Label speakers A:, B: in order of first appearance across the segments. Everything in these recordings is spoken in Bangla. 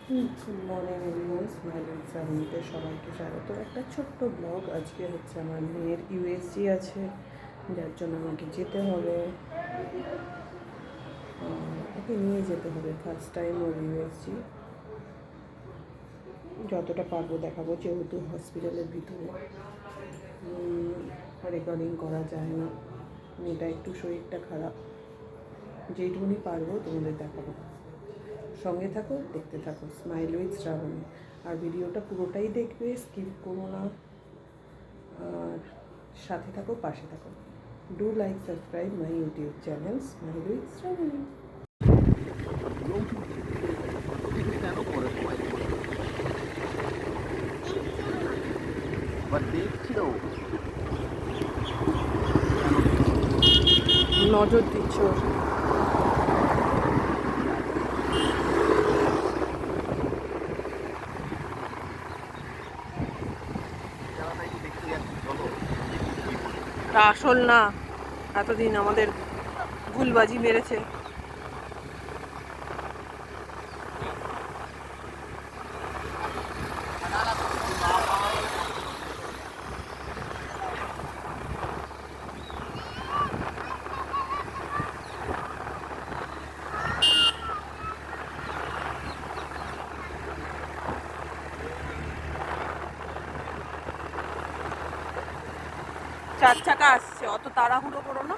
A: Good morning everyone, smile with শ্রাবণীতে সবাইকে স্বাগত। একটা ছোট্ট ব্লগ। আজকে হচ্ছে আমার মেয়ের ইউএসজি আছে, যার জন্য আমাকে যেতে হবে, ওকে নিয়ে যেতে হবে। ফার্স্ট টাইম ওর ইউএসজি, যতটা পারবো দেখাবো, যেহেতু হসপিটালের ভিতরে রেকর্ডিং করা যায় না। মেয়েটা একটু শরীরটা খারাপ, যেইটুকুনি পারবো তোমাদের দেখাবো। সঙ্গে থাকো, দেখতে থাকো স্মাইল উইথ শ্রাবণী। আর ভিডিওটা পুরোটাই দেখবে, স্কিপ করো না, আর সাথে থাকো, পাশে থাকো। Do like, subscribe my YouTube channel smile with Shrabani. নজর দিচ্ছ। আসল না, এতদিন আমাদের ভুলবাজি মেরেছে। চার চাকা আসছে, অত তাড়াহুড়ো করো না।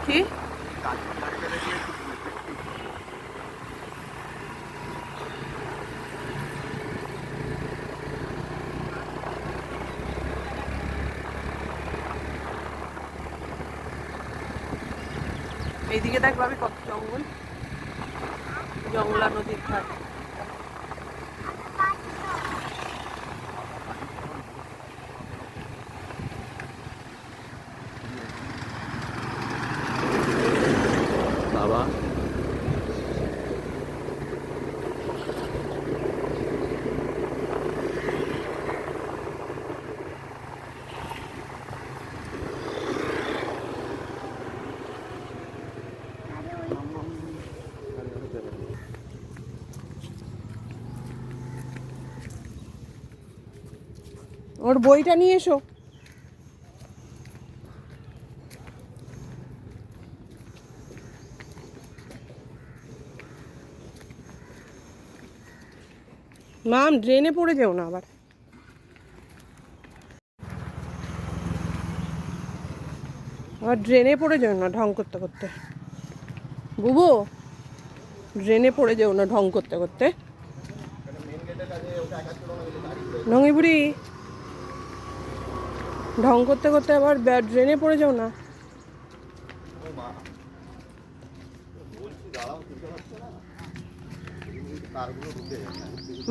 A: কি এইদিকে দেখ ভাবি, কত জঙ্গল, জঙ্গলা নদীর ধার।
B: বাবা
A: ওর বইটা নিয়ে এসো। মাম, ড্রেনে পড়ে যেও না আবার। ড্রেনে পড়ে যেও না ঢং করতে করতে। বুবু, ড্রেনে পড়ে যেও না ঢং করতে করতে। নঙি বুড়ি, ঢং করতে করতে আবার ড্রেনে পড়ে যাও না।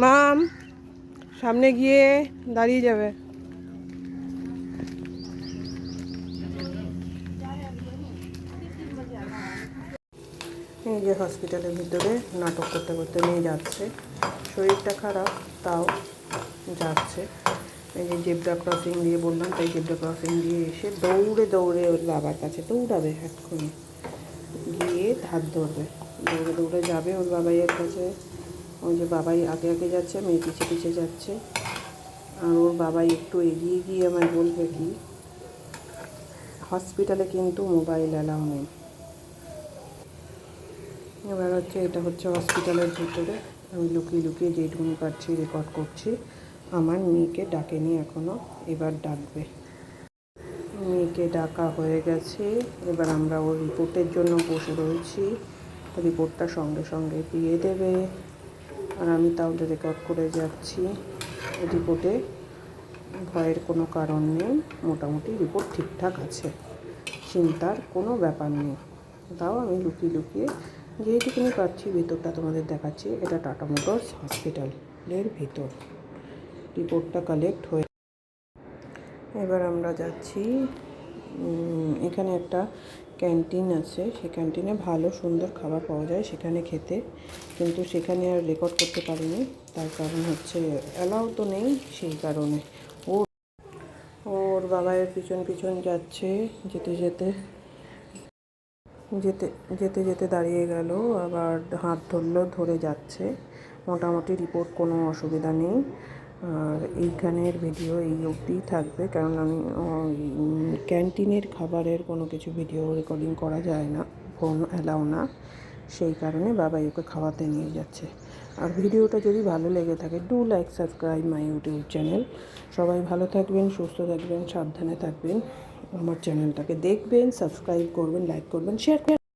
A: মাম, সামনে গিয়ে দাঁড়িয়ে যাবে। এই যে হসপিটালের ভিতরে নাটক করতে করতে নিয়ে যাচ্ছে, শরীরটা খারাপ তাও যাচ্ছে। এই যে জেব্রা ক্রসিং দিয়ে বললাম, তাই জেব্রা ক্রসিং দিয়ে এসে দৌড়ে দৌড়ে ওর বাবার কাছে দৌড়াবে, এক্ষুনি গিয়ে ধার ধরবে, দৌড়ে দৌড়ে যাবে ওর বাবাইয়ের কাছে। ওই যে বাবাই আগে আগে যাচ্ছে, মেয়ে পিছে পিছে যাচ্ছে। আর ওর বাবাই একটু এগিয়ে গিয়ে আমায় বলবে কি, হসপিটালে কিন্তু মোবাইল অ্যালাউ নেই। এবার হচ্ছে, এটা হচ্ছে হসপিটালের ভিতরে। আমি লুকিয়ে লুকিয়ে যেটুকুনি পারছি রেকর্ড করছি। আমার মেয়েকে ডাকেনি এখনও, এবার ডাকবে। মেয়েকে ডাকা হয়ে গেছে, এবার আমরা ওর রিপোর্টের জন্য বসে রয়েছি। রিপোর্টটা সঙ্গে সঙ্গে দিয়ে দেবে, আর আমি তাহলে রেকর্ড করে যাচ্ছি। রিপোর্টে ভয়ের কোনো কারণ নেই, মোটামুটি রিপোর্ট ঠিকঠাক আছে, চিন্তার কোনো ব্যাপার নেই। তাও আমি লুকিয়ে লুকিয়ে যেইটুকুনি পারছি ভিতরটা তোমাদের দেখাচ্ছি। এটা টাটা মোটরস হসপিটালের ভিতর। রিপোর্টটা কালেক্ট হয়ে এবার আমরা যাচ্ছি এখানে একটা ক্যান্টিন আছে, সেই ক্যান্টিনে ভালো সুন্দর খাবার পাওয়া যায় সেখানে খেতে, কিন্তু সেখানে আর রেকর্ড করতে পারিনি। তার কারণ হচ্ছে অ্যালাউ তো নেই, সেই কারণে। ওর বাবায়ের পিছন পিছন যাচ্ছে, যেতে যেতে যেতে যেতে যেতে দাঁড়িয়ে গেল, আবার হাত ধরলো, ধরে যাচ্ছে। মোটামুটি রিপোর্ট কোনো অসুবিধা নেই। আর এইখানের ভিডিও এই অবধিই থাকবে, কারণ আমি ক্যান্টিনের খাবারের কোনো কিছু ভিডিও রেকর্ডিং করা যায় না, ফোন অ্যালাউ না, সেই কারণে বাবাই ওকে খাওয়াতে নিয়ে যাচ্ছে। আর ভিডিওটা যদি ভালো লেগে থাকে, do like subscribe my YouTube channel. সবাই ভালো থাকবেন, সুস্থ থাকবেন, সাবধানে থাকবেন। আমার চ্যানেলটাকে দেখবেন, সাবস্ক্রাইব করবেন, লাইক করবেন, শেয়ার করবেন।